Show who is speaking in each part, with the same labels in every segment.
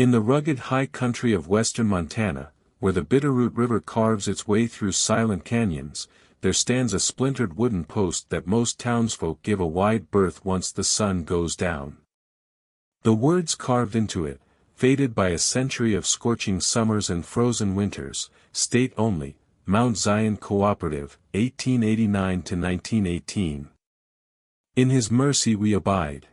Speaker 1: In the rugged high country of western Montana, where the Bitterroot River carves its way through silent canyons, there stands a splintered wooden post that most townsfolk give a wide berth once the sun goes down. The words carved into it, faded by a century of scorching summers and frozen winters, state only, Mount Zion Cooperative, 1889–1918. In His mercy we abide.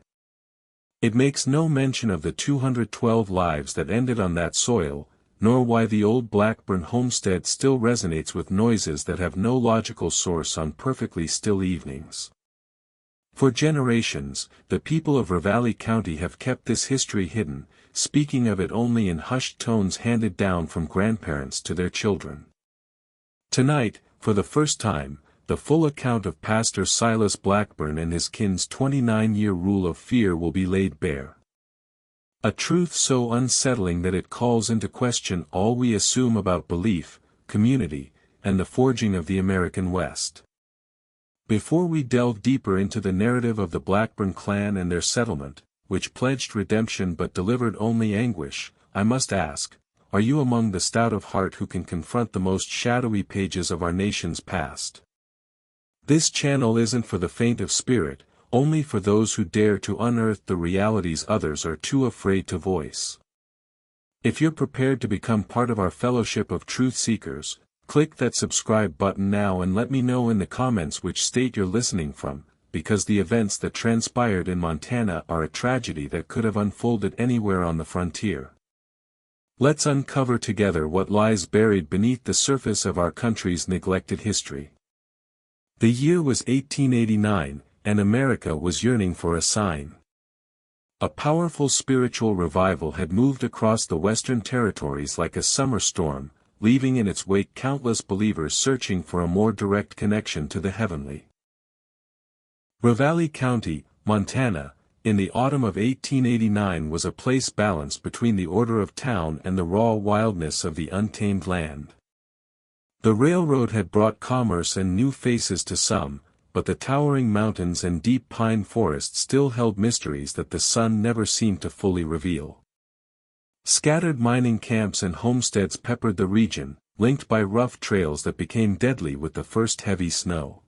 Speaker 1: It makes no mention of the 212 lives that ended on that soil, nor why the old Blackburn homestead still resonates with noises that have no logical source on perfectly still evenings. For generations, the people of Ravalli County have kept this history hidden, speaking of it only in hushed tones handed down from grandparents to their children. Tonight, for the first time, the full account of Pastor Silas Blackburn and his kin's 29-year rule of fear will be laid bare. A truth so unsettling that it calls into question all we assume about belief, community, and the forging of the American West. Before we delve deeper into the narrative of the Blackburn clan and their settlement, which pledged redemption but delivered only anguish, I must ask, are you among the stout of heart who can confront the most shadowy pages of our nation's past? This channel isn't for the faint of spirit, only for those who dare to unearth the realities others are too afraid to voice. If you're prepared to become part of our fellowship of truth seekers, click that subscribe button now and let me know in the comments which state you're listening from, because the events that transpired in Montana are a tragedy that could have unfolded anywhere on the frontier. Let's uncover together what lies buried beneath the surface of our country's neglected history. The year was 1889, and America was yearning for a sign. A powerful spiritual revival had moved across the western territories like a summer storm, leaving in its wake countless believers searching for a more direct connection to the heavenly. Ravalli County, Montana, in the autumn of 1889 was a place balanced between the order of town and the raw wildness of the untamed land. The railroad had brought commerce and new faces to some, but the towering mountains and deep pine forests still held mysteries that the sun never seemed to fully reveal. Scattered mining camps and homesteads peppered the region, linked by rough trails that became deadly with the first heavy snow.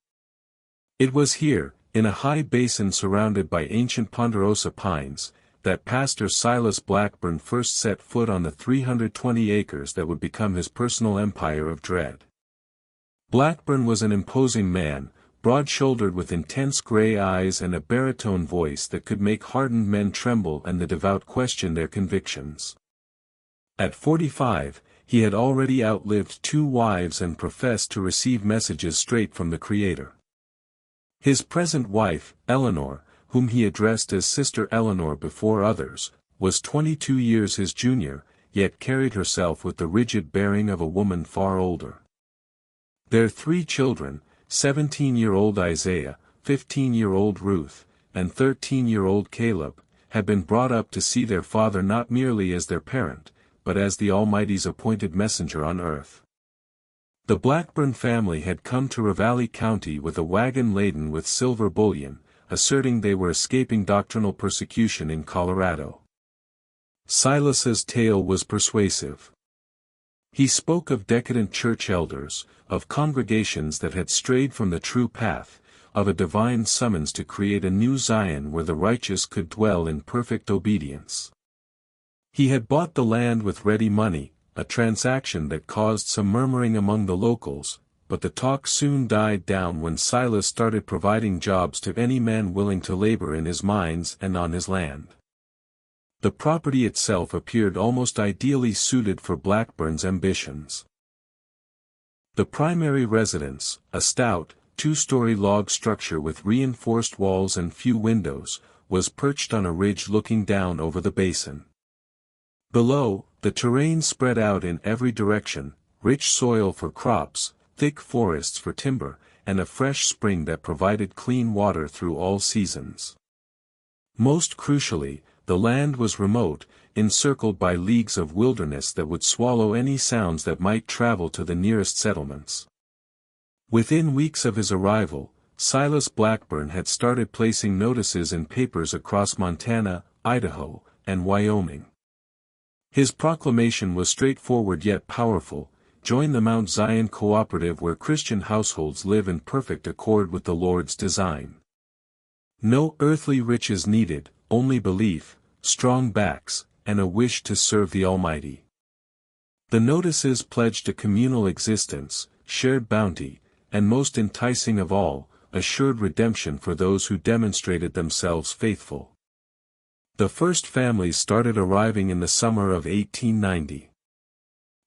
Speaker 1: It was here, in a high basin surrounded by ancient ponderosa pines, that Pastor Silas Blackburn first set foot on the 320 acres that would become his personal empire of dread. Blackburn was an imposing man, broad-shouldered with intense gray eyes and a baritone voice that could make hardened men tremble and the devout question their convictions. At 45, he had already outlived 2 wives and professed to receive messages straight from the Creator. His present wife, Eleanor, whom he addressed as Sister Eleanor before others, was 22 years his junior, yet carried herself with the rigid bearing of a woman far older. Their 3 children, 17-year-old Isaiah, 15-year-old Ruth, and 13-year-old Caleb, had been brought up to see their father not merely as their parent, but as the Almighty's appointed messenger on earth. The Blackburn family had come to Ravalli County with a wagon laden with silver bullion, asserting they were escaping doctrinal persecution in Colorado. Silas's tale was persuasive. He spoke of decadent church elders, of congregations that had strayed from the true path, of a divine summons to create a new Zion where the righteous could dwell in perfect obedience. He had bought the land with ready money, a transaction that caused some murmuring among the locals, but the talk soon died down when Silas started providing jobs to any man willing to labor in his mines and on his land. The property itself appeared almost ideally suited for Blackburn's ambitions. The primary residence, a stout, 2-story log structure with reinforced walls and few windows, was perched on a ridge looking down over the basin. Below, the terrain spread out in every direction, rich soil for crops, thick forests for timber, and a fresh spring that provided clean water through all seasons. Most crucially, the land was remote, encircled by leagues of wilderness that would swallow any sounds that might travel to the nearest settlements. Within weeks of his arrival, Silas Blackburn had started placing notices in papers across Montana, Idaho, and Wyoming. His proclamation was straightforward yet powerful: join the Mount Zion Cooperative, where Christian households live in perfect accord with the Lord's design. No earthly riches needed, only belief, strong backs, and a wish to serve the Almighty. The notices pledged a communal existence, shared bounty, and most enticing of all, assured redemption for those who demonstrated themselves faithful. The first families started arriving in the summer of 1890.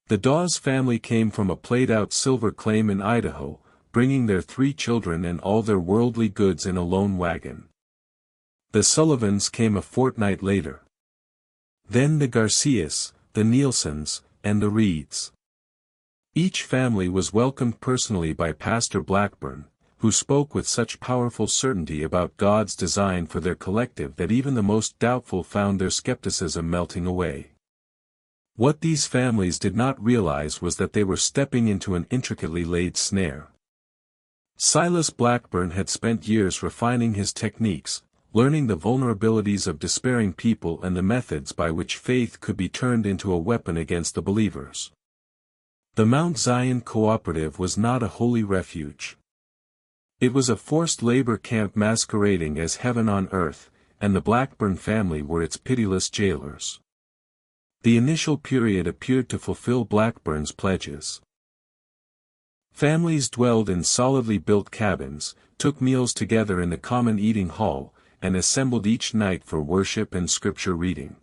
Speaker 1: The Dawes family came from a played-out silver claim in Idaho, bringing their 3 children and all their worldly goods in a lone wagon. The Sullivans came a fortnight later. Then the Garcias, the Nielsens, and the Reeds. Each family was welcomed personally by Pastor Blackburn, who spoke with such powerful certainty about God's design for their collective that even the most doubtful found their skepticism melting away. What these families did not realize was that they were stepping into an intricately laid snare. Silas Blackburn had spent years refining his techniques, learning the vulnerabilities of despairing people and the methods by which faith could be turned into a weapon against the believers. The Mount Zion Cooperative was not a holy refuge. It was a forced labor camp masquerading as heaven on earth, and the Blackburn family were its pitiless jailers. The initial period appeared to fulfill Blackburn's pledges. Families dwelled in solidly built cabins, took meals together in the common eating hall, and assembled each night for worship and scripture reading.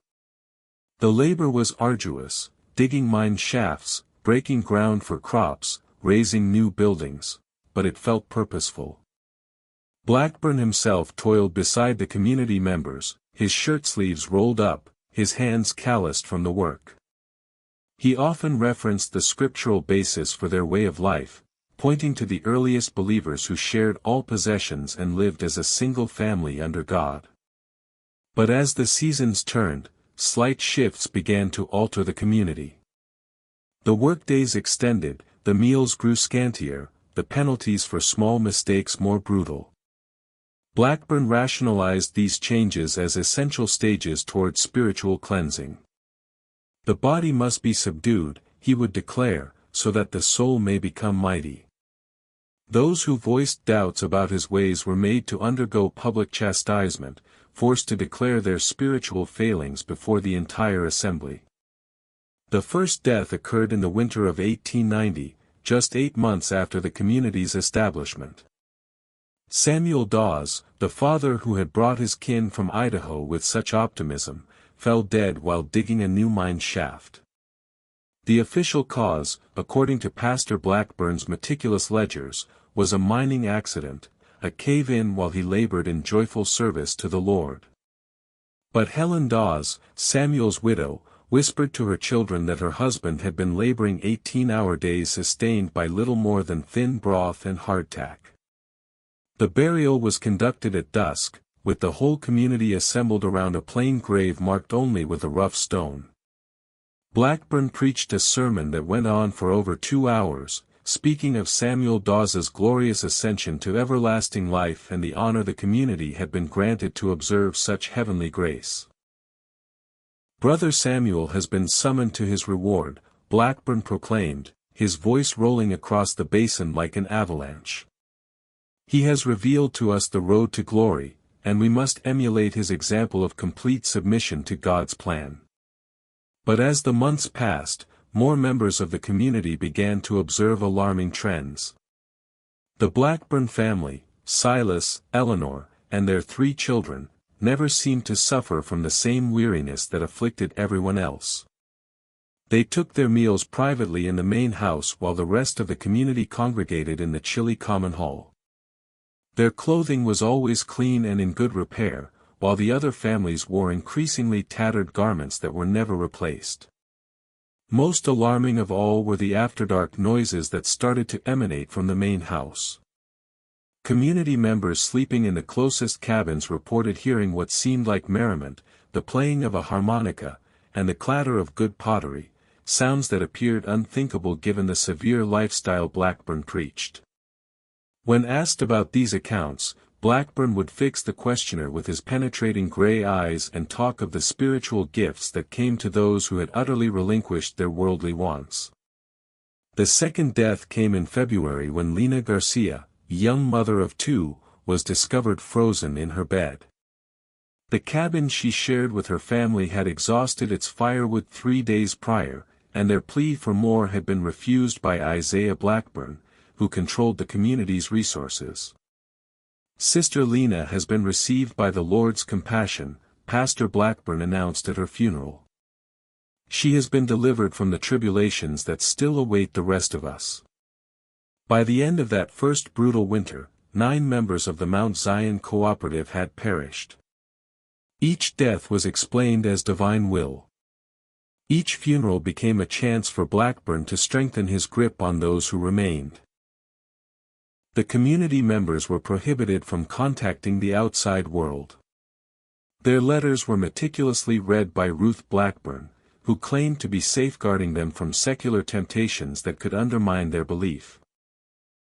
Speaker 1: The labor was arduous, digging mine shafts, breaking ground for crops, raising new buildings, but it felt purposeful. Blackburn himself toiled beside the community members, his shirt sleeves rolled up, his hands calloused from the work. He often referenced the scriptural basis for their way of life, pointing to the earliest believers who shared all possessions and lived as a single family under God. But as the seasons turned, slight shifts began to alter the community. The workdays extended, the meals grew scantier, the penalties for small mistakes more brutal. Blackburn rationalized these changes as essential stages toward spiritual cleansing. The body must be subdued, he would declare, so that the soul may become mighty. Those who voiced doubts about his ways were made to undergo public chastisement, forced to declare their spiritual failings before the entire assembly. The first death occurred in the winter of 1890, just 8 months after the community's establishment. Samuel Dawes, the father who had brought his kin from Idaho with such optimism, fell dead while digging a new mine shaft. The official cause, according to Pastor Blackburn's meticulous ledgers, was a mining accident, a cave-in while he labored in joyful service to the Lord. But Helen Dawes, Samuel's widow, whispered to her children that her husband had been laboring 18-hour days sustained by little more than thin broth and hardtack. The burial was conducted at dusk, with the whole community assembled around a plain grave marked only with a rough stone. Blackburn preached a sermon that went on for over 2 hours, speaking of Samuel Dawes's glorious ascension to everlasting life and the honor the community had been granted to observe such heavenly grace. "Brother Samuel has been summoned to his reward," Blackburn proclaimed, his voice rolling across the basin like an avalanche. "He has revealed to us the road to glory, and we must emulate his example of complete submission to God's plan." But as the months passed, more members of the community began to observe alarming trends. The Blackburn family, Silas, Eleanor, and their 3 children, never seemed to suffer from the same weariness that afflicted everyone else. They took their meals privately in the main house while the rest of the community congregated in the chilly common hall. Their clothing was always clean and in good repair, while the other families wore increasingly tattered garments that were never replaced. Most alarming of all were the after-dark noises that started to emanate from the main house. Community members sleeping in the closest cabins reported hearing what seemed like merriment, the playing of a harmonica, and the clatter of good pottery, sounds that appeared unthinkable given the severe lifestyle Blackburn preached. When asked about these accounts, Blackburn would fix the questioner with his penetrating gray eyes and talk of the spiritual gifts that came to those who had utterly relinquished their worldly wants. The second death came in February when Lena Garcia, young mother of 2, was discovered frozen in her bed. The cabin she shared with her family had exhausted its firewood 3 days prior, and their plea for more had been refused by Isaiah Blackburn, who controlled the community's resources. Sister Lena has been received by the Lord's compassion, Pastor Blackburn announced at her funeral. She has been delivered from the tribulations that still await the rest of us. By the end of that first brutal winter, 9 members of the Mount Zion Cooperative had perished. Each death was explained as divine will. Each funeral became a chance for Blackburn to strengthen his grip on those who remained. The community members were prohibited from contacting the outside world. Their letters were meticulously read by Ruth Blackburn, who claimed to be safeguarding them from secular temptations that could undermine their belief.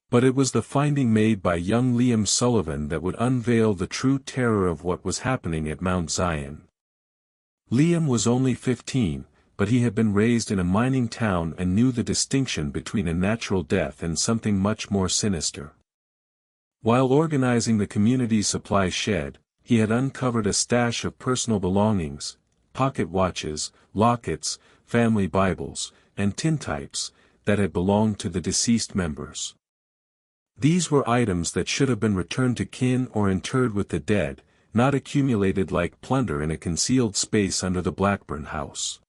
Speaker 1: But it was the finding made by young Liam Sullivan that would unveil the true terror of what was happening at Mount Zion. Liam was only 15, but he had been raised in a mining town and knew the distinction between a natural death and something much more sinister. While organizing the community's supply shed, he had uncovered a stash of personal belongings, pocket watches, lockets, family Bibles, and tintypes, that had belonged to the deceased members. These were items that should have been returned to kin or interred with the dead, not accumulated like plunder in a concealed space under the Blackburn house.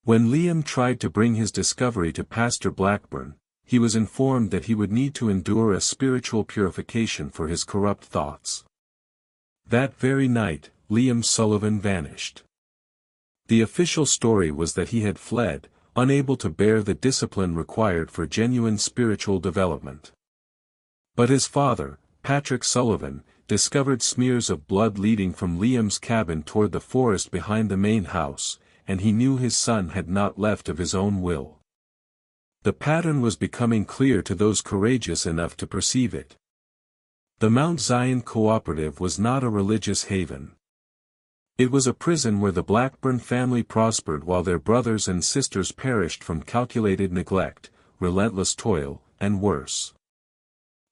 Speaker 1: When Liam tried to bring his discovery to Pastor Blackburn, he was informed that he would need to endure a spiritual purification for his corrupt thoughts. That very night, Liam Sullivan vanished. The official story was that he had fled, unable to bear the discipline required for genuine spiritual development. But his father, Patrick Sullivan, discovered smears of blood leading from Liam's cabin toward the forest behind the main house, and he knew his son had not left of his own will. The pattern was becoming clear to those courageous enough to perceive it. The Mount Zion Cooperative was not a religious haven. It was a prison where the Blackburn family prospered while their brothers and sisters perished from calculated neglect, relentless toil, and worse.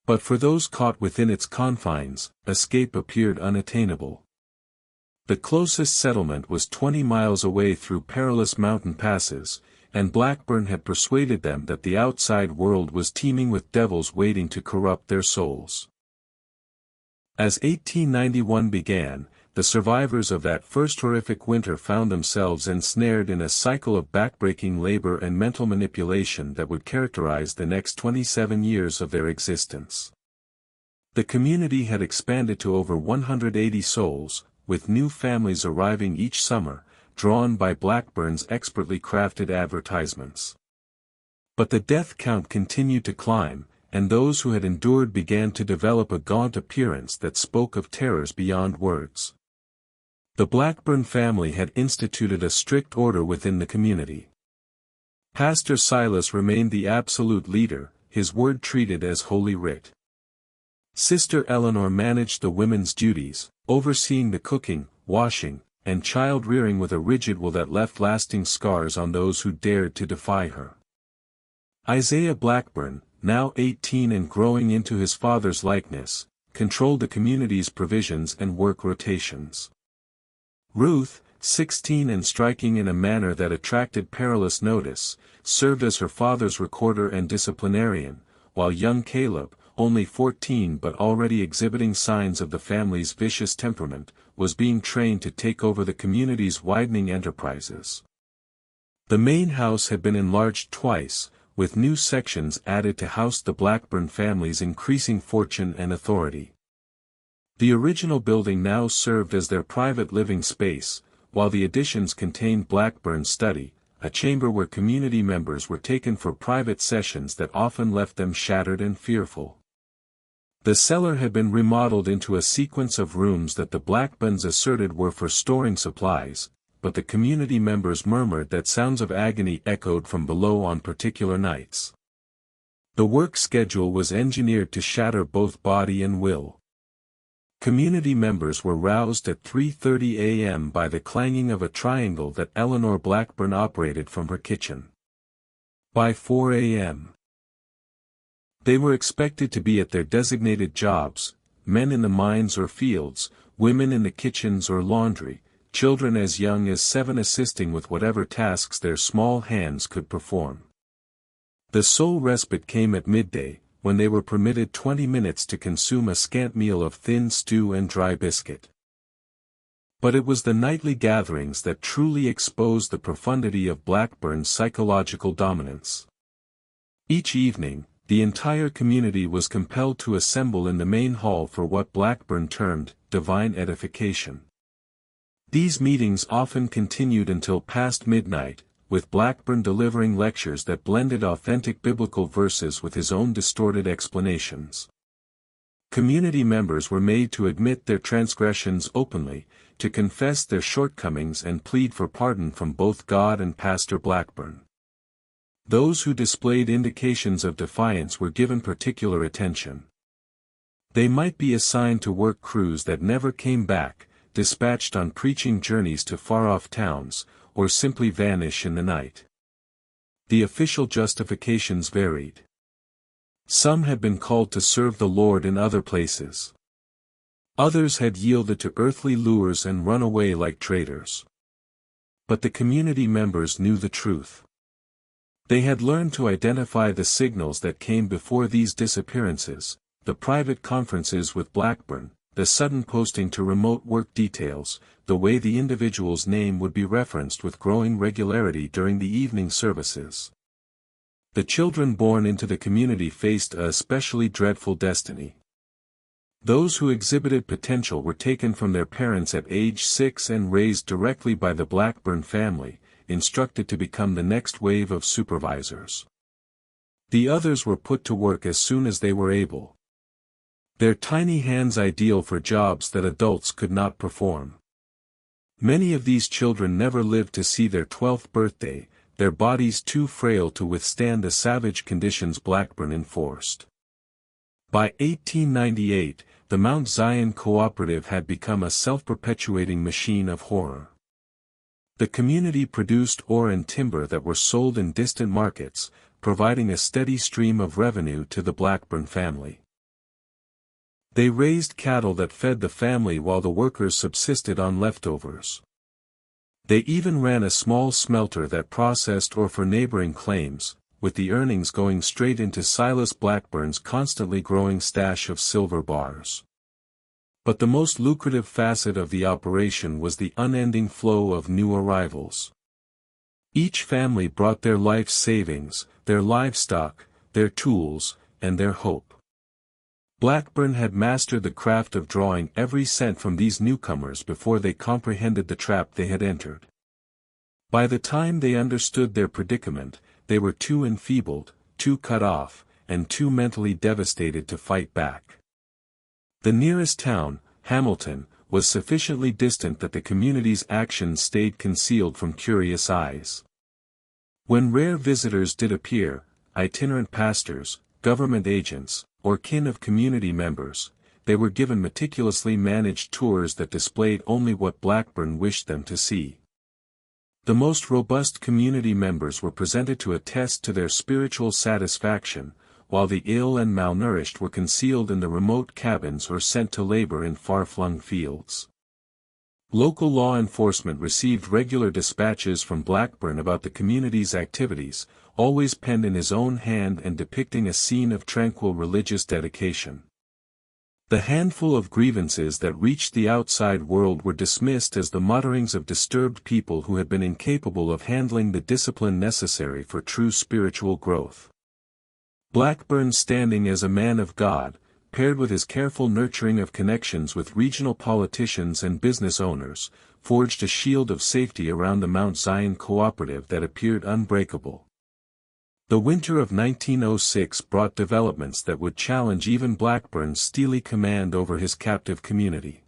Speaker 1: But for those caught within its confines, escape appeared unattainable. The closest settlement was 20 miles away through perilous mountain passes, and Blackburn had persuaded them that the outside world was teeming with devils waiting to corrupt their souls. As 1891 began, the survivors of that first horrific winter found themselves ensnared in a cycle of backbreaking labor and mental manipulation that would characterize the next 27 years of their existence. The community had expanded to over 180 souls, with new families arriving each summer, drawn by Blackburn's expertly crafted advertisements. But the death count continued to climb, and those who had endured began to develop a gaunt appearance that spoke of terrors beyond words. The Blackburn family had instituted a strict order within the community. Pastor Silas remained the absolute leader, his word treated as Holy Writ. Sister Eleanor managed the women's duties, overseeing the cooking, washing, and child-rearing with a rigid will that left lasting scars on those who dared to defy her. Isaiah Blackburn, now 18 and growing into his father's likeness, controlled the community's provisions and work rotations. Ruth, 16 and striking in a manner that attracted perilous notice, served as her father's recorder and disciplinarian, while young Caleb, only 14 but already exhibiting signs of the family's vicious temperament, was being trained to take over the community's widening enterprises. The main house had been enlarged twice, with new sections added to house the Blackburn family's increasing fortune and authority. The original building now served as their private living space, while the additions contained Blackburn's study, a chamber where community members were taken for private sessions that often left them shattered and fearful. The cellar had been remodeled into a sequence of rooms that the Blackburns asserted were for storing supplies, but the community members murmured that sounds of agony echoed from below on particular nights. The work schedule was engineered to shatter both body and will. Community members were roused at 3:30 a.m. by the clanging of a triangle that Eleanor Blackburn operated from her kitchen. By 4 a.m., they were expected to be at their designated jobs, men in the mines or fields, women in the kitchens or laundry, children as young as 7 assisting with whatever tasks their small hands could perform. The sole respite came at midday, when they were permitted 20 minutes to consume a scant meal of thin stew and dry biscuit. But it was the nightly gatherings that truly exposed the profundity of Blackburn's psychological dominance. Each evening, the entire community was compelled to assemble in the main hall for what Blackburn termed divine edification. These meetings often continued until past midnight, with Blackburn delivering lectures that blended authentic biblical verses with his own distorted explanations. Community members were made to admit their transgressions openly, to confess their shortcomings and plead for pardon from both God and Pastor Blackburn. Those who displayed indications of defiance were given particular attention. They might be assigned to work crews that never came back, dispatched on preaching journeys to far-off towns, or simply vanish in the night. The official justifications varied. Some had been called to serve the Lord in other places. Others had yielded to earthly lures and run away like traitors. But the community members knew the truth. They had learned to identify the signals that came before these disappearances, the private conferences with Blackburn, the sudden posting to remote work details, the way the individual's name would be referenced with growing regularity during the evening services. The children born into the community faced a especially dreadful destiny. Those who exhibited potential were taken from their parents at age 6 and raised directly by the Blackburn family, instructed to become the next wave of supervisors. The others were put to work as soon as they were able. Their tiny hands ideal for jobs that adults could not perform. Many of these children never lived to see their 12th birthday, their bodies too frail to withstand the savage conditions Blackburn enforced. By 1898, the Mount Zion Cooperative had become a self-perpetuating machine of horror. The community produced ore and timber that were sold in distant markets, providing a steady stream of revenue to the Blackburn family. They raised cattle that fed the family while the workers subsisted on leftovers. They even ran a small smelter that processed ore for neighboring claims, with the earnings going straight into Silas Blackburn's constantly growing stash of silver bars. But the most lucrative facet of the operation was the unending flow of new arrivals. Each family brought their life savings, their livestock, their tools, and their hope. Blackburn had mastered the craft of drawing every cent from these newcomers before they comprehended the trap they had entered. By the time they understood their predicament, they were too enfeebled, too cut off, and too mentally devastated to fight back. The nearest town, Hamilton, was sufficiently distant that the community's actions stayed concealed from curious eyes. When rare visitors did appear, itinerant pastors, government agents, or kin of community members, they were given meticulously managed tours that displayed only what Blackburn wished them to see. The most robust community members were presented to attest to their spiritual satisfaction, while the ill and malnourished were concealed in the remote cabins or sent to labor in far-flung fields. Local law enforcement received regular dispatches from Blackburn about the community's activities, always penned in his own hand and depicting a scene of tranquil religious dedication. The handful of grievances that reached the outside world were dismissed as the mutterings of disturbed people who had been incapable of handling the discipline necessary for true spiritual growth. Blackburn, standing as a man of God, paired with his careful nurturing of connections with regional politicians and business owners, forged a shield of safety around the Mount Zion Cooperative that appeared unbreakable. The winter of 1906 brought developments that would challenge even Blackburn's steely command over his captive community.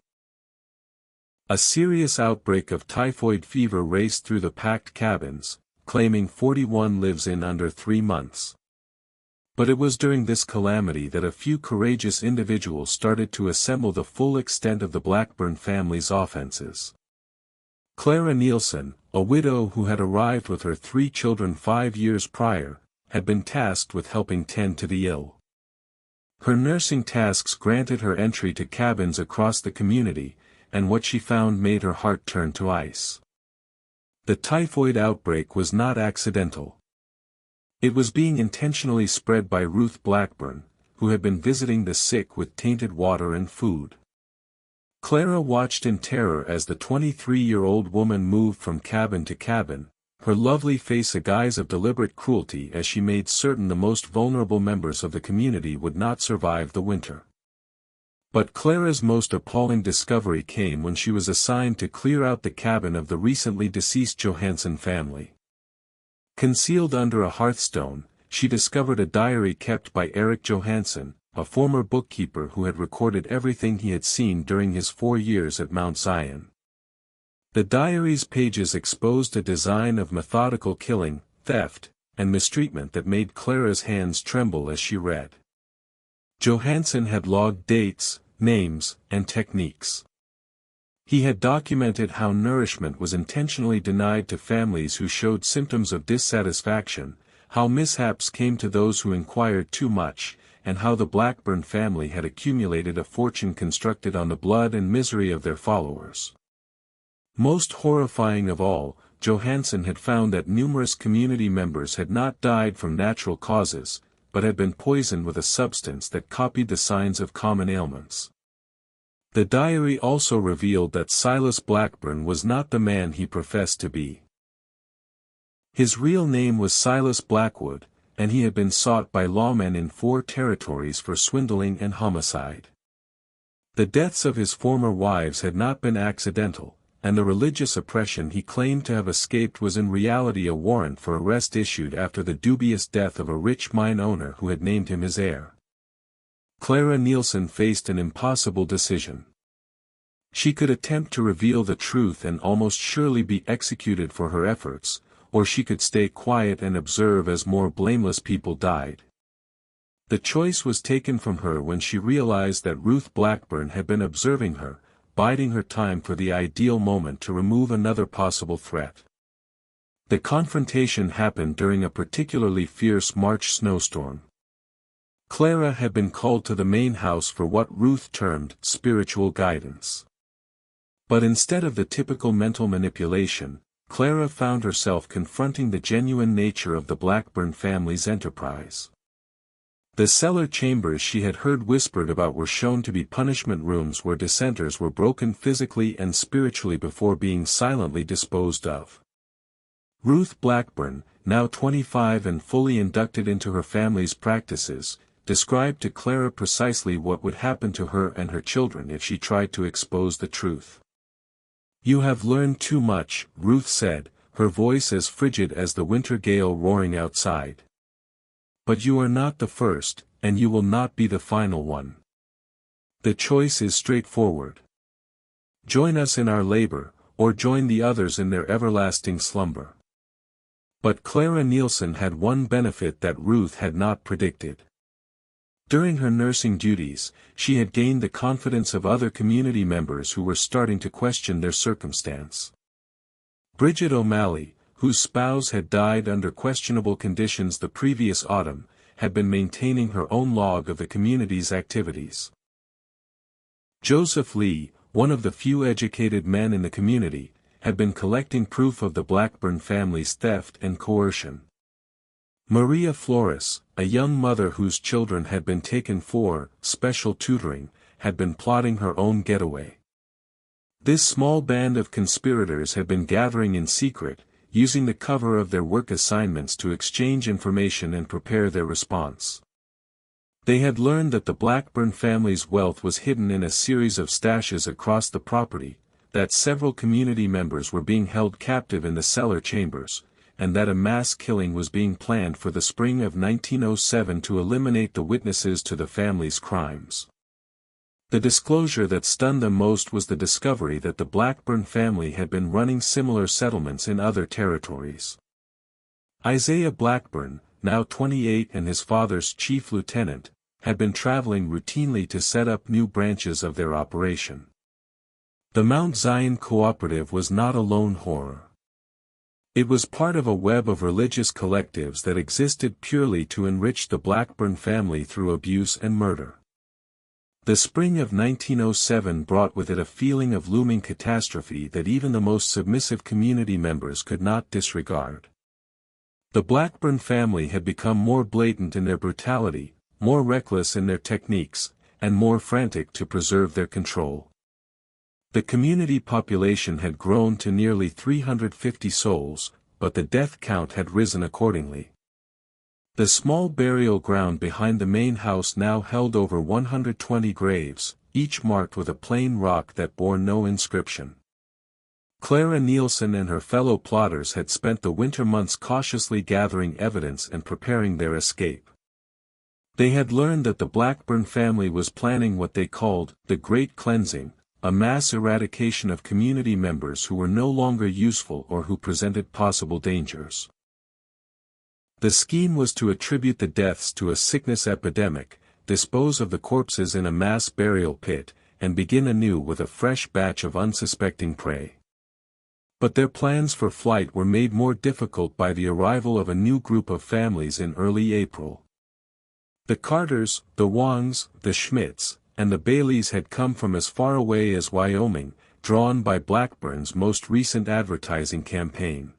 Speaker 1: A serious outbreak of typhoid fever raced through the packed cabins, claiming 41 lives in under 3 months. But it was during this calamity that a few courageous individuals started to assemble the full extent of the Blackburn family's offenses. Clara Nielsen, a widow who had arrived with her 3 children 5 years prior, had been tasked with helping tend to the ill. Her nursing tasks granted her entry to cabins across the community, and what she found made her heart turn to ice. The typhoid outbreak was not accidental. It was being intentionally spread by Ruth Blackburn, who had been visiting the sick with tainted water and food. Clara watched in terror as the 23-year-old woman moved from cabin to cabin, her lovely face a guise of deliberate cruelty as she made certain the most vulnerable members of the community would not survive the winter. But Clara's most appalling discovery came when she was assigned to clear out the cabin of the recently deceased Johansen family. Concealed under a hearthstone, she discovered a diary kept by Eric Johansen, a former bookkeeper who had recorded everything he had seen during his 4 years at Mount Zion. The diary's pages exposed a design of methodical killing, theft, and mistreatment that made Clara's hands tremble as she read. Johansen had logged dates, names, and techniques. He had documented how nourishment was intentionally denied to families who showed symptoms of dissatisfaction, how mishaps came to those who inquired too much, and how the Blackburn family had accumulated a fortune constructed on the blood and misery of their followers. Most horrifying of all, Johansen had found that numerous community members had not died from natural causes, but had been poisoned with a substance that copied the signs of common ailments. The diary also revealed that Silas Blackburn was not the man he professed to be. His real name was Silas Blackwood, and he had been sought by lawmen in 4 territories for swindling and homicide. The deaths of his former wives had not been accidental, and the religious oppression he claimed to have escaped was in reality a warrant for arrest issued after the dubious death of a rich mine owner who had named him his heir. Clara Nielsen faced an impossible decision. She could attempt to reveal the truth and almost surely be executed for her efforts, or she could stay quiet and observe as more blameless people died. The choice was taken from her when she realized that Ruth Blackburn had been observing her, biding her time for the ideal moment to remove another possible threat. The confrontation happened during a particularly fierce March snowstorm. Clara had been called to the main house for what Ruth termed spiritual guidance. But instead of the typical mental manipulation, Clara found herself confronting the genuine nature of the Blackburn family's enterprise. The cellar chambers she had heard whispered about were shown to be punishment rooms where dissenters were broken physically and spiritually before being silently disposed of. Ruth Blackburn, now 25 and fully inducted into her family's practices, described to Clara precisely what would happen to her and her children if she tried to expose the truth. "You have learned too much," Ruth said, her voice as frigid as the winter gale roaring outside. "But you are not the first, and you will not be the final one. The choice is straightforward. Join us in our labor, or join the others in their everlasting slumber." But Clara Nielsen had one benefit that Ruth had not predicted. During her nursing duties, she had gained the confidence of other community members who were starting to question their circumstance. Bridget O'Malley, whose spouse had died under questionable conditions the previous autumn, had been maintaining her own log of the community's activities. Joseph Lee, one of the few educated men in the community, had been collecting proof of the Blackburn family's theft and coercion. Maria Flores, a young mother whose children had been taken for special tutoring, had been plotting her own getaway. This small band of conspirators had been gathering in secret, using the cover of their work assignments to exchange information and prepare their response. They had learned that the Blackburn family's wealth was hidden in a series of stashes across the property, that several community members were being held captive in the cellar chambers, and that a mass killing was being planned for the spring of 1907 to eliminate the witnesses to the family's crimes. The disclosure that stunned them most was the discovery that the Blackburn family had been running similar settlements in other territories. Isaiah Blackburn, now 28 and his father's chief lieutenant, had been traveling routinely to set up new branches of their operation. The Mount Zion Cooperative was not a lone horror. It was part of a web of religious collectives that existed purely to enrich the Blackburn family through abuse and murder. The spring of 1907 brought with it a feeling of looming catastrophe that even the most submissive community members could not disregard. The Blackburn family had become more blatant in their brutality, more reckless in their techniques, and more frantic to preserve their control. The community population had grown to nearly 350 souls, but the death count had risen accordingly. The small burial ground behind the main house now held over 120 graves, each marked with a plain rock that bore no inscription. Clara Nielsen and her fellow plotters had spent the winter months cautiously gathering evidence and preparing their escape. They had learned that the Blackburn family was planning what they called the Great Cleansing, a mass eradication of community members who were no longer useful or who presented possible dangers. The scheme was to attribute the deaths to a sickness epidemic, dispose of the corpses in a mass burial pit, and begin anew with a fresh batch of unsuspecting prey. But their plans for flight were made more difficult by the arrival of a new group of families in early April. The Carters, the Wangs, the Schmidts, and the Baileys had come from as far away as Wyoming, drawn by Blackburn's most recent advertising campaign.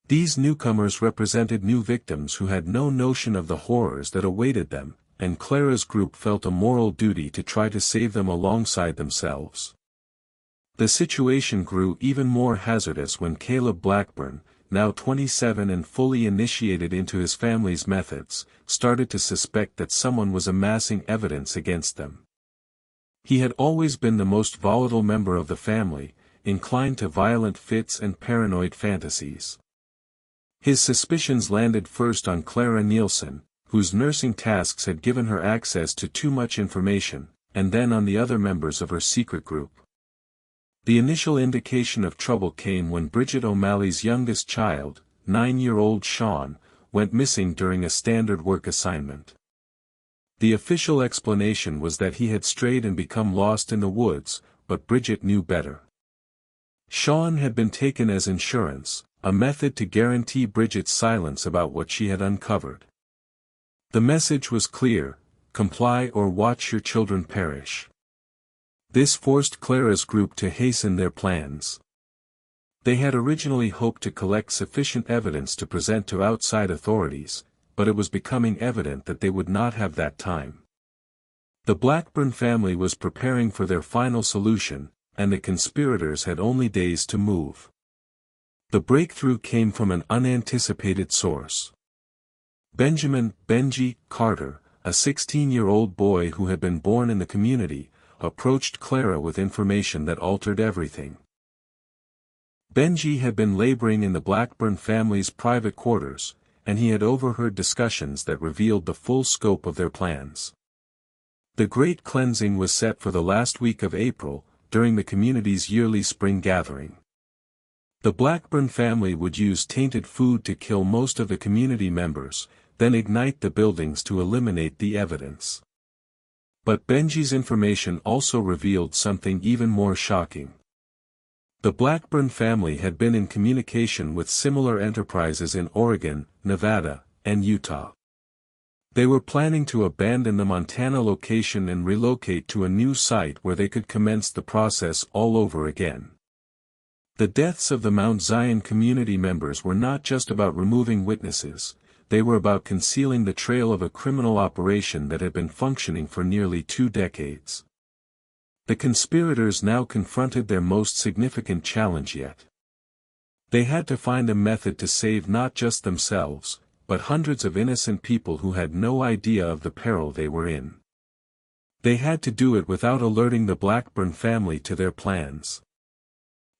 Speaker 1: These newcomers represented new victims who had no notion of the horrors that awaited them, and Clara's group felt a moral duty to try to save them alongside themselves. The situation grew even more hazardous when Caleb Blackburn, now 27 and fully initiated into his family's methods, started to suspect that someone was amassing evidence against them. He had always been the most volatile member of the family, inclined to violent fits and paranoid fantasies. His suspicions landed first on Clara Nielsen, whose nursing tasks had given her access to too much information, and then on the other members of her secret group. The initial indication of trouble came when Bridget O'Malley's youngest child, 9-year-old Sean, went missing during a standard work assignment. The official explanation was that he had strayed and become lost in the woods, but Bridget knew better. Sean had been taken as insurance, a method to guarantee Bridget's silence about what she had uncovered. The message was clear: comply or watch your children perish. This forced Clara's group to hasten their plans. They had originally hoped to collect sufficient evidence to present to outside authorities, but it was becoming evident that they would not have that time. The Blackburn family was preparing for their final solution, and the conspirators had only days to move. The breakthrough came from an unanticipated source. Benjamin "Benji" Carter, a 16-year-old boy who had been born in the community, approached Clara with information that altered everything. Benji had been laboring in the Blackburn family's private quarters, and he had overheard discussions that revealed the full scope of their plans. The Great Cleansing was set for the last week of April, during the community's yearly spring gathering. The Blackburn family would use tainted food to kill most of the community members, then ignite the buildings to eliminate the evidence. But Benji's information also revealed something even more shocking. The Blackburn family had been in communication with similar enterprises in Oregon, Nevada, and Utah. They were planning to abandon the Montana location and relocate to a new site where they could commence the process all over again. The deaths of the Mount Zion community members were not just about removing witnesses. They were about concealing the trail of a criminal operation that had been functioning for nearly 2 decades. The conspirators now confronted their most significant challenge yet. They had to find a method to save not just themselves, but hundreds of innocent people who had no idea of the peril they were in. They had to do it without alerting the Blackburn family to their plans.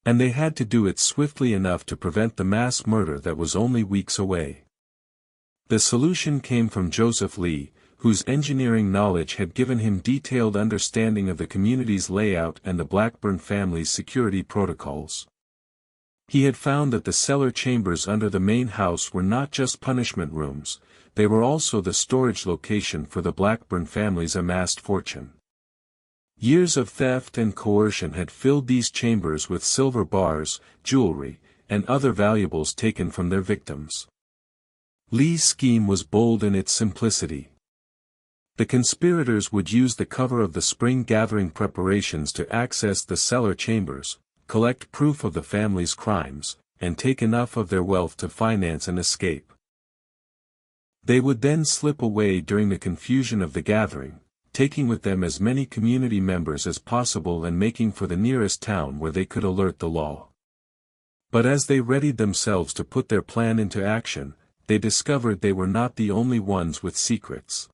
Speaker 1: And they had to do it swiftly enough to prevent the mass murder that was only weeks away. The solution came from Joseph Lee, whose engineering knowledge had given him detailed understanding of the community's layout and the Blackburn family's security protocols. He had found that the cellar chambers under the main house were not just punishment rooms, they were also the storage location for the Blackburn family's amassed fortune. Years of theft and coercion had filled these chambers with silver bars, jewelry, and other valuables taken from their victims. Lee's scheme was bold in its simplicity. The conspirators would use the cover of the spring gathering preparations to access the cellar chambers, collect proof of the family's crimes, and take enough of their wealth to finance an escape. They would then slip away during the confusion of the gathering, taking with them as many community members as possible and making for the nearest town where they could alert the law. But as they readied themselves to put their plan into action, they discovered they were not the only ones with secrets.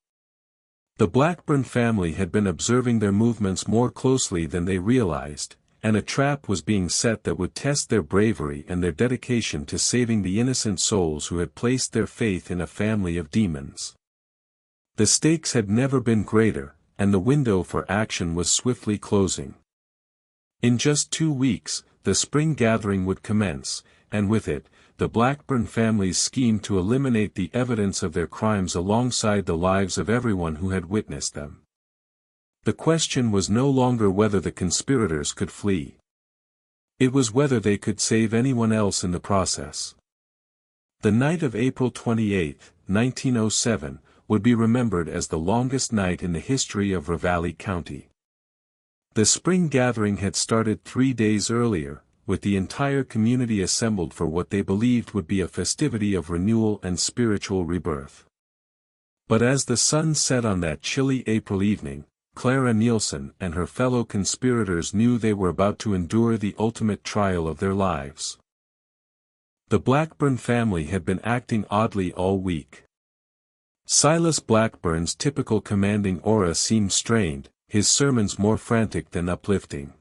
Speaker 1: The Blackburn family had been observing their movements more closely than they realized, and a trap was being set that would test their bravery and their dedication to saving the innocent souls who had placed their faith in a family of demons. The stakes had never been greater, and the window for action was swiftly closing. In just 2 weeks, the spring gathering would commence, and with it, the Blackburn family's scheme to eliminate the evidence of their crimes alongside the lives of everyone who had witnessed them. The question was no longer whether the conspirators could flee. It was whether they could save anyone else in the process. The night of April 28, 1907, would be remembered as the longest night in the history of Ravalli County. The spring gathering had started 3 days earlier, with the entire community assembled for what they believed would be a festivity of renewal and spiritual rebirth. But as the sun set on that chilly April evening, Clara Nielsen and her fellow conspirators knew they were about to endure the ultimate trial of their lives. The Blackburn family had been acting oddly all week. Silas Blackburn's typical commanding aura seemed strained, his sermons more frantic than uplifting.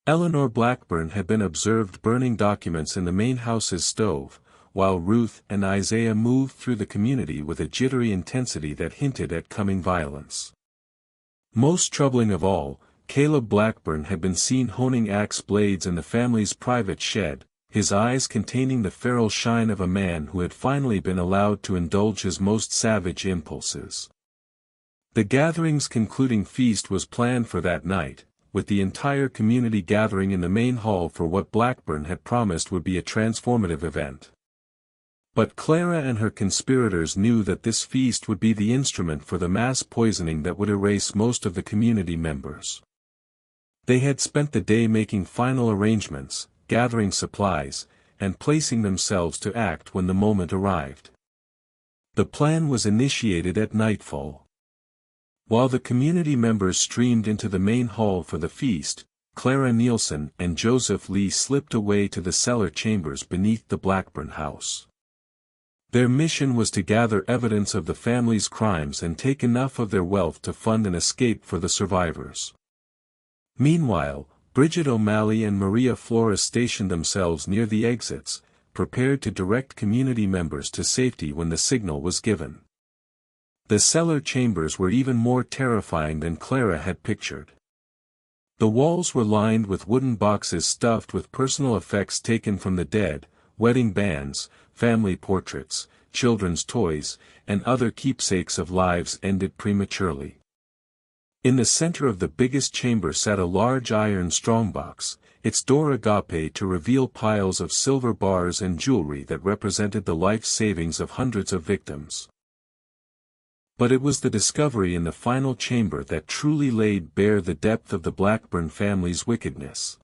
Speaker 1: Eleanor Blackburn had been observed burning documents in the main house's stove, while Ruth and Isaiah moved through the community with a jittery intensity that hinted at coming violence. Most troubling of all, Caleb Blackburn had been seen honing axe blades in the family's private shed, his eyes containing the feral shine of a man who had finally been allowed to indulge his most savage impulses. The gathering's concluding feast was planned for that night, with the entire community gathering in the main hall for what Blackburn had promised would be a transformative event. But Clara and her conspirators knew that this feast would be the instrument for the mass poisoning that would erase most of the community members. They had spent the day making final arrangements, gathering supplies, and placing themselves to act when the moment arrived. The plan was initiated at nightfall. While the community members streamed into the main hall for the feast, Clara Nielsen and Joseph Lee slipped away to the cellar chambers beneath the Blackburn house. Their mission was to gather evidence of the family's crimes and take enough of their wealth to fund an escape for the survivors. Meanwhile, Bridget O'Malley and Maria Flores stationed themselves near the exits, prepared to direct community members to safety when the signal was given. The cellar chambers were even more terrifying than Clara had pictured. The walls were lined with wooden boxes stuffed with personal effects taken from the dead, wedding bands, family portraits, children's toys, and other keepsakes of lives ended prematurely. In the center of the biggest chamber sat a large iron strongbox, its door agape to reveal piles of silver bars and jewelry that represented the life savings of hundreds of victims. But it was the discovery in the final chamber that truly laid bare the depth of the Blackburn family's wickedness.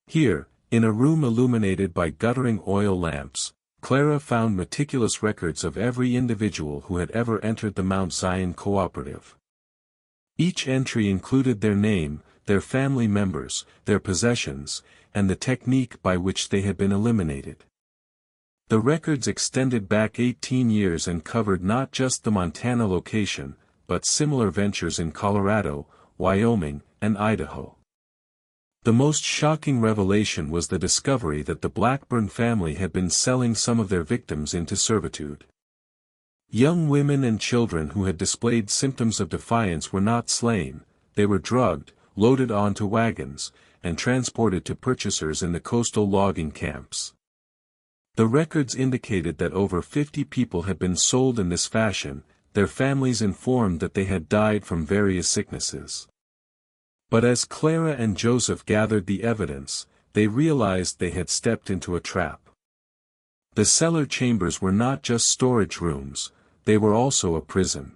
Speaker 1: Here, in a room illuminated by guttering oil lamps, Clara found meticulous records of every individual who had ever entered the Mount Zion Cooperative. Each entry included their name, their family members, their possessions, and the technique by which they had been eliminated. The records extended back 18 years and covered not just the Montana location, but similar ventures in Colorado, Wyoming, and Idaho. The most shocking revelation was the discovery that the Blackburn family had been selling some of their victims into servitude. Young women and children who had displayed symptoms of defiance were not slain, they were drugged, loaded onto wagons, and transported to purchasers in the coastal logging camps. The records indicated that over 50 people had been sold in this fashion, their families informed that they had died from various sicknesses. But as Clara and Joseph gathered the evidence, they realized they had stepped into a trap. The cellar chambers were not just storage rooms, they were also a prison.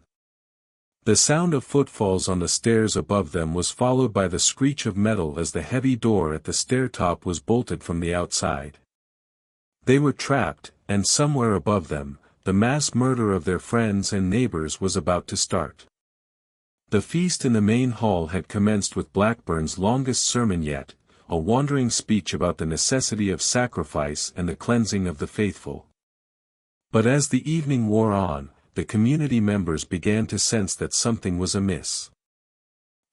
Speaker 1: The sound of footfalls on the stairs above them was followed by the screech of metal as the heavy door at the stair top was bolted from the outside. They were trapped, and somewhere above them, the mass murder of their friends and neighbors was about to start. The feast in the main hall had commenced with Blackburn's longest sermon yet, a wandering speech about the necessity of sacrifice and the cleansing of the faithful. But as the evening wore on, the community members began to sense that something was amiss.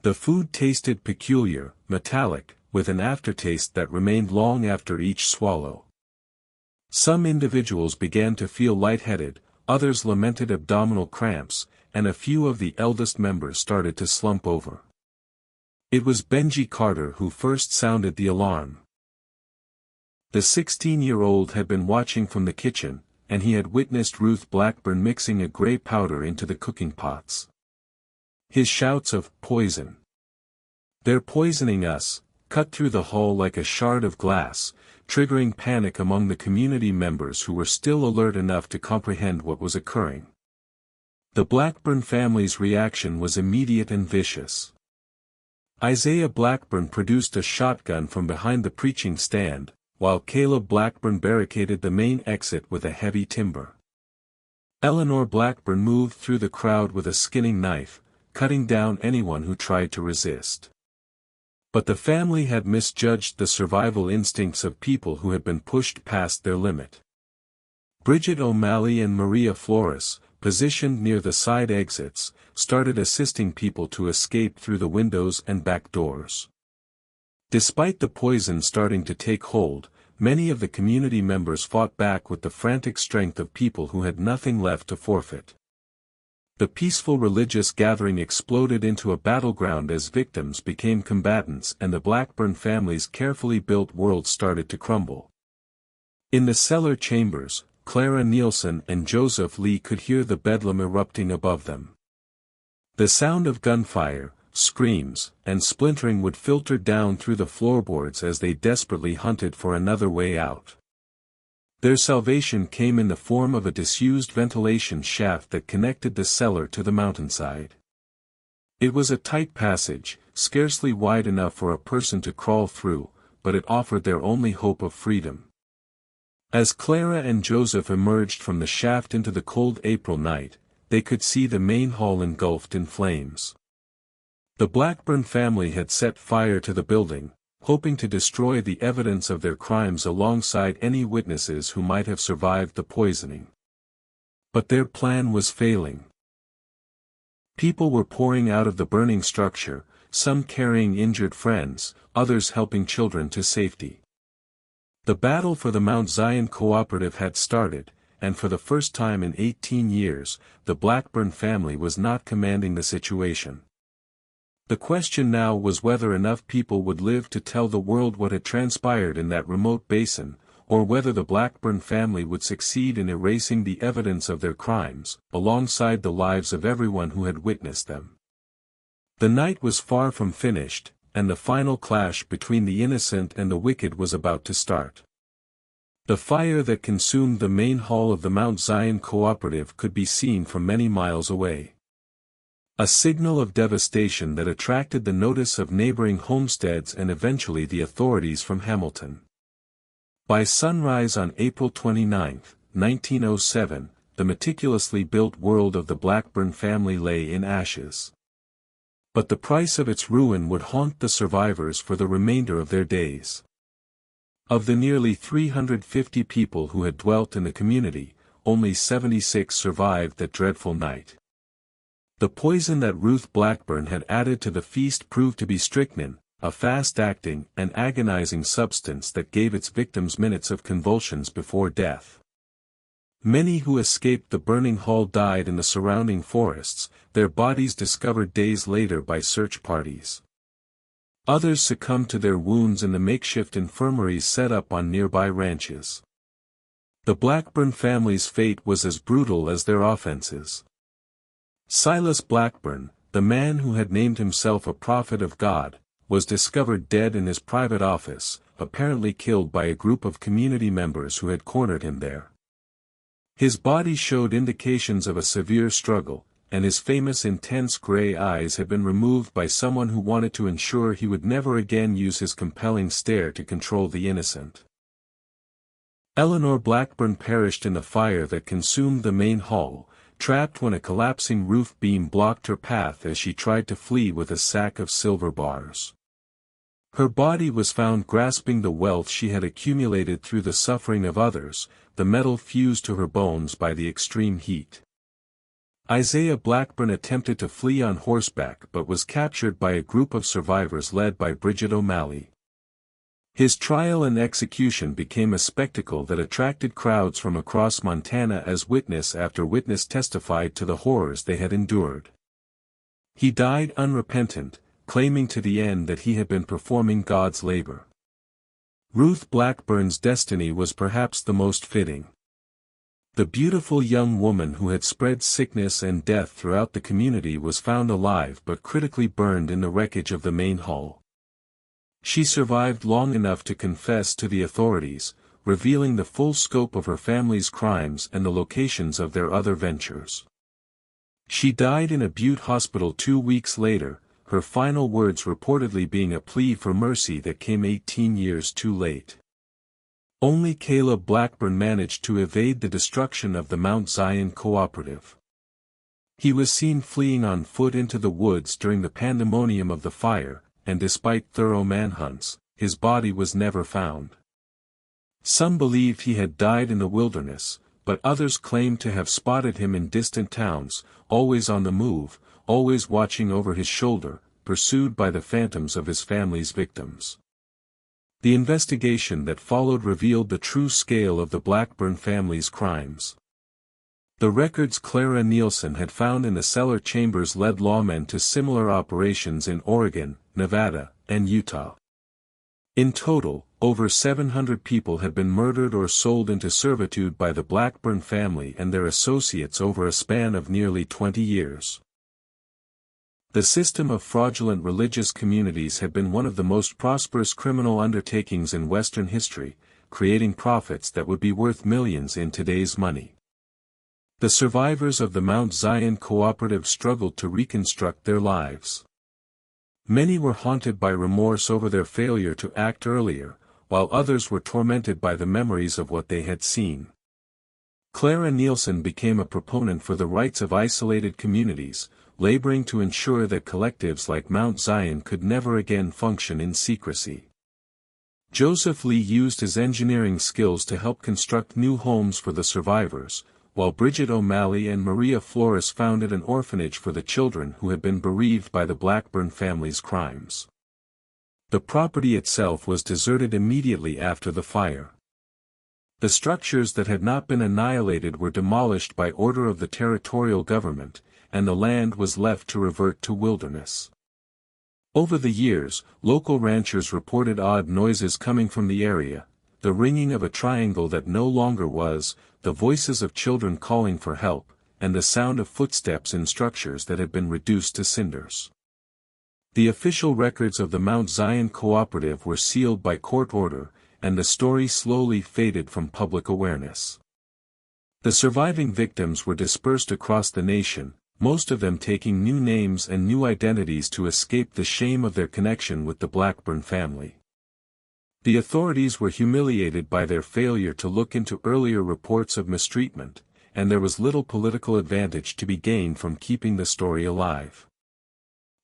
Speaker 1: The food tasted peculiar, metallic, with an aftertaste that remained long after each swallow. Some individuals began to feel lightheaded, others lamented abdominal cramps, and a few of the eldest members started to slump over. It was Benji Carter who first sounded the alarm. The 16-year-old had been watching from the kitchen, and he had witnessed Ruth Blackburn mixing a gray powder into the cooking pots. His shouts of "Poison! They're poisoning us!" cut through the hall like a shard of glass, triggering panic among the community members who were still alert enough to comprehend what was occurring. The Blackburn family's reaction was immediate and vicious. Isaiah Blackburn produced a shotgun from behind the preaching stand, while Caleb Blackburn barricaded the main exit with a heavy timber. Eleanor Blackburn moved through the crowd with a skinning knife, cutting down anyone who tried to resist. But the family had misjudged the survival instincts of people who had been pushed past their limit. Bridget O'Malley and Maria Flores, positioned near the side exits, started assisting people to escape through the windows and back doors. Despite the poison starting to take hold, many of the community members fought back with the frantic strength of people who had nothing left to forfeit. The peaceful religious gathering exploded into a battleground as victims became combatants and the Blackburn family's carefully built world started to crumble. In the cellar chambers, Clara Nielsen and Joseph Lee could hear the bedlam erupting above them. The sound of gunfire, screams, and splintering would filter down through the floorboards as they desperately hunted for another way out. Their salvation came in the form of a disused ventilation shaft that connected the cellar to the mountainside. It was a tight passage, scarcely wide enough for a person to crawl through, but it offered their only hope of freedom. As Clara and Joseph emerged from the shaft into the cold April night, they could see the main hall engulfed in flames. The Blackburn family had set fire to the building, hoping to destroy the evidence of their crimes alongside any witnesses who might have survived the poisoning. But their plan was failing. People were pouring out of the burning structure, some carrying injured friends, others helping children to safety. The battle for the Mount Zion Cooperative had started, and for the first time in 18 years, the Blackburn family was not commanding the situation. The question now was whether enough people would live to tell the world what had transpired in that remote basin, or whether the Blackburn family would succeed in erasing the evidence of their crimes, alongside the lives of everyone who had witnessed them. The night was far from finished, and the final clash between the innocent and the wicked was about to start. The fire that consumed the main hall of the Mount Zion Cooperative could be seen from many miles away. A signal of devastation that attracted the notice of neighboring homesteads and eventually the authorities from Hamilton. By sunrise on April 29, 1907, the meticulously built world of the Blackburn family lay in ashes. But the price of its ruin would haunt the survivors for the remainder of their days. Of the nearly 350 people who had dwelt in the community, only 76 survived that dreadful night. The poison that Ruth Blackburn had added to the feast proved to be strychnine, a fast-acting and agonizing substance that gave its victims minutes of convulsions before death. Many who escaped the burning hall died in the surrounding forests, their bodies discovered days later by search parties. Others succumbed to their wounds in the makeshift infirmaries set up on nearby ranches. The Blackburn family's fate was as brutal as their offenses. Silas Blackburn, the man who had named himself a prophet of God, was discovered dead in his private office, apparently killed by a group of community members who had cornered him there. His body showed indications of a severe struggle, and his famous intense gray eyes had been removed by someone who wanted to ensure he would never again use his compelling stare to control the innocent. Eleanor Blackburn perished in the fire that consumed the main hall, trapped when a collapsing roof beam blocked her path as she tried to flee with a sack of silver bars. Her body was found grasping the wealth she had accumulated through the suffering of others, the metal fused to her bones by the extreme heat. Isaiah Blackburn attempted to flee on horseback but was captured by a group of survivors led by Bridget O'Malley. His trial and execution became a spectacle that attracted crowds from across Montana as witness after witness testified to the horrors they had endured. He died unrepentant, claiming to the end that he had been performing God's labor. Ruth Blackburn's destiny was perhaps the most fitting. The beautiful young woman who had spread sickness and death throughout the community was found alive but critically burned in the wreckage of the main hall. She survived long enough to confess to the authorities, revealing the full scope of her family's crimes and the locations of their other ventures. She died in a Butte hospital 2 weeks later, her final words reportedly being a plea for mercy that came 18 years too late. Only Caleb Blackburn managed to evade the destruction of the Mount Zion Cooperative. He was seen fleeing on foot into the woods during the pandemonium of the fire, and despite thorough manhunts, his body was never found. Some believed he had died in the wilderness, but others claimed to have spotted him in distant towns, always on the move, always watching over his shoulder, pursued by the phantoms of his family's victims. The investigation that followed revealed the true scale of the Blackburn family's crimes. The records Clara Nielsen had found in the Cellar chambers led lawmen to similar operations in Oregon, Nevada, and Utah. In total, over 700 people had been murdered or sold into servitude by the Blackburn family and their associates over a span of nearly 20 years. The system of fraudulent religious communities had been one of the most prosperous criminal undertakings in Western history, creating profits that would be worth millions in today's money. The survivors of the Mount Zion Cooperative struggled to reconstruct their lives. Many were haunted by remorse over their failure to act earlier, while others were tormented by the memories of what they had seen. Clara Nielsen became a proponent for the rights of isolated communities, laboring to ensure that collectives like Mount Zion could never again function in secrecy. Joseph Lee used his engineering skills to help construct new homes for the survivors, while Bridget O'Malley and Maria Flores founded an orphanage for the children who had been bereaved by the Blackburn family's crimes. The property itself was deserted immediately after the fire. The structures that had not been annihilated were demolished by order of the territorial government, and the land was left to revert to wilderness. Over the years, local ranchers reported odd noises coming from the area, the ringing of a triangle that no longer was, the voices of children calling for help, and the sound of footsteps in structures that had been reduced to cinders. The official records of the Mount Zion Cooperative were sealed by court order, and the story slowly faded from public awareness. The surviving victims were dispersed across the nation, most of them taking new names and new identities to escape the shame of their connection with the Blackburn family. The authorities were humiliated by their failure to look into earlier reports of mistreatment, and there was little political advantage to be gained from keeping the story alive.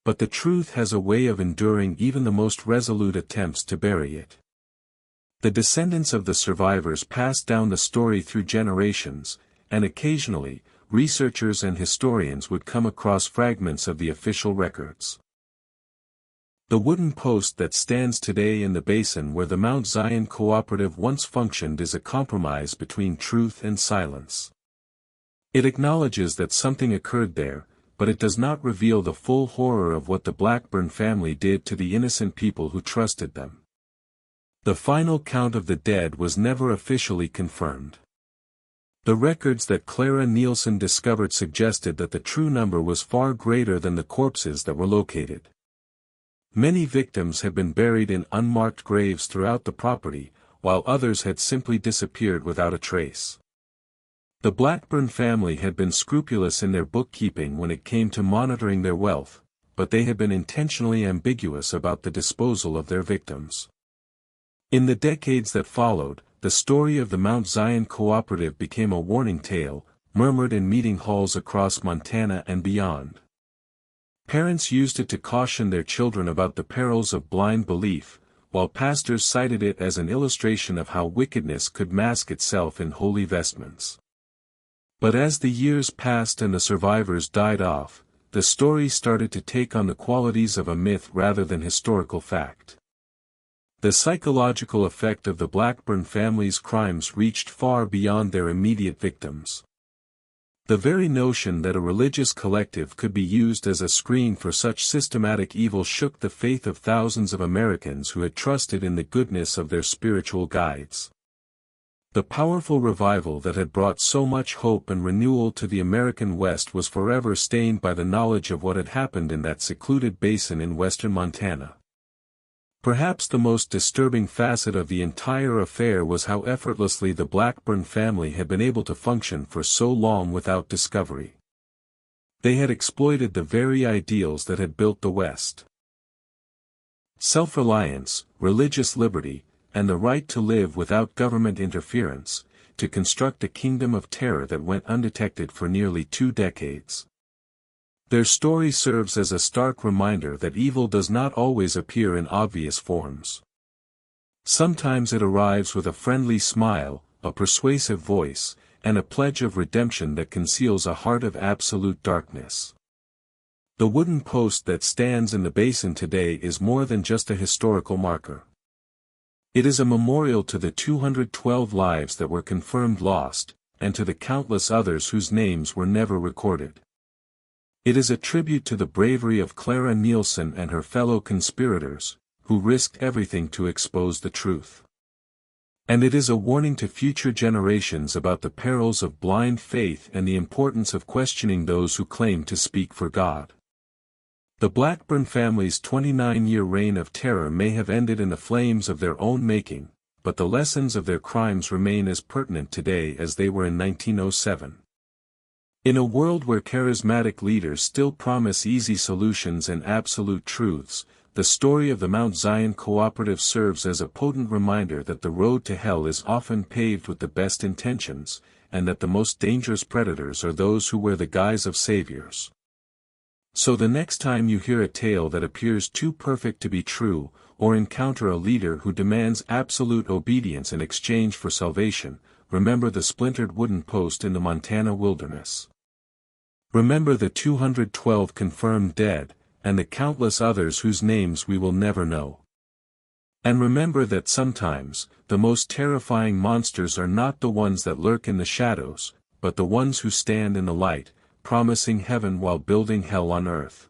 Speaker 1: But the truth has a way of enduring even the most resolute attempts to bury it. The descendants of the survivors passed down the story through generations, and occasionally, researchers and historians would come across fragments of the official records. The wooden post that stands today in the basin where the Mount Zion Cooperative once functioned is a compromise between truth and silence. It acknowledges that something occurred there, but it does not reveal the full horror of what the Blackburn family did to the innocent people who trusted them. The final count of the dead was never officially confirmed. The records that Clara Nielsen discovered suggested that the true number was far greater than the corpses that were located. Many victims had been buried in unmarked graves throughout the property, while others had simply disappeared without a trace. The Blackburn family had been scrupulous in their bookkeeping when it came to monitoring their wealth, but they had been intentionally ambiguous about the disposal of their victims. In the decades that followed, the story of the Mount Zion Cooperative became a warning tale, murmured in meeting halls across Montana and beyond. Parents used it to caution their children about the perils of blind belief, while pastors cited it as an illustration of how wickedness could mask itself in holy vestments. But as the years passed and the survivors died off, the story started to take on the qualities of a myth rather than historical fact. The psychological effect of the Blackburn family's crimes reached far beyond their immediate victims. The very notion that a religious collective could be used as a screen for such systematic evil shook the faith of thousands of Americans who had trusted in the goodness of their spiritual guides. The powerful revival that had brought so much hope and renewal to the American West was forever stained by the knowledge of what had happened in that secluded basin in western Montana. Perhaps the most disturbing facet of the entire affair was how effortlessly the Blackburn family had been able to function for so long without discovery. They had exploited the very ideals that had built the West. Self-reliance, religious liberty, and the right to live without government interference, to construct a kingdom of terror that went undetected for nearly 2 decades. Their story serves as a stark reminder that evil does not always appear in obvious forms. Sometimes it arrives with a friendly smile, a persuasive voice, and a pledge of redemption that conceals a heart of absolute darkness. The wooden post that stands in the basin today is more than just a historical marker. It is a memorial to the 212 lives that were confirmed lost, and to the countless others whose names were never recorded. It is a tribute to the bravery of Clara Nielsen and her fellow conspirators, who risked everything to expose the truth. And it is a warning to future generations about the perils of blind faith and the importance of questioning those who claim to speak for God. The Blackburn family's 29-year reign of terror may have ended in the flames of their own making, but the lessons of their crimes remain as pertinent today as they were in 1907. In a world where charismatic leaders still promise easy solutions and absolute truths, the story of the Mount Zion Cooperative serves as a potent reminder that the road to hell is often paved with the best intentions, and that the most dangerous predators are those who wear the guise of saviors. So the next time you hear a tale that appears too perfect to be true, or encounter a leader who demands absolute obedience in exchange for salvation, remember the splintered wooden post in the Montana wilderness. Remember the 212 confirmed dead, and the countless others whose names we will never know. And remember that sometimes, the most terrifying monsters are not the ones that lurk in the shadows, but the ones who stand in the light, promising heaven while building hell on earth.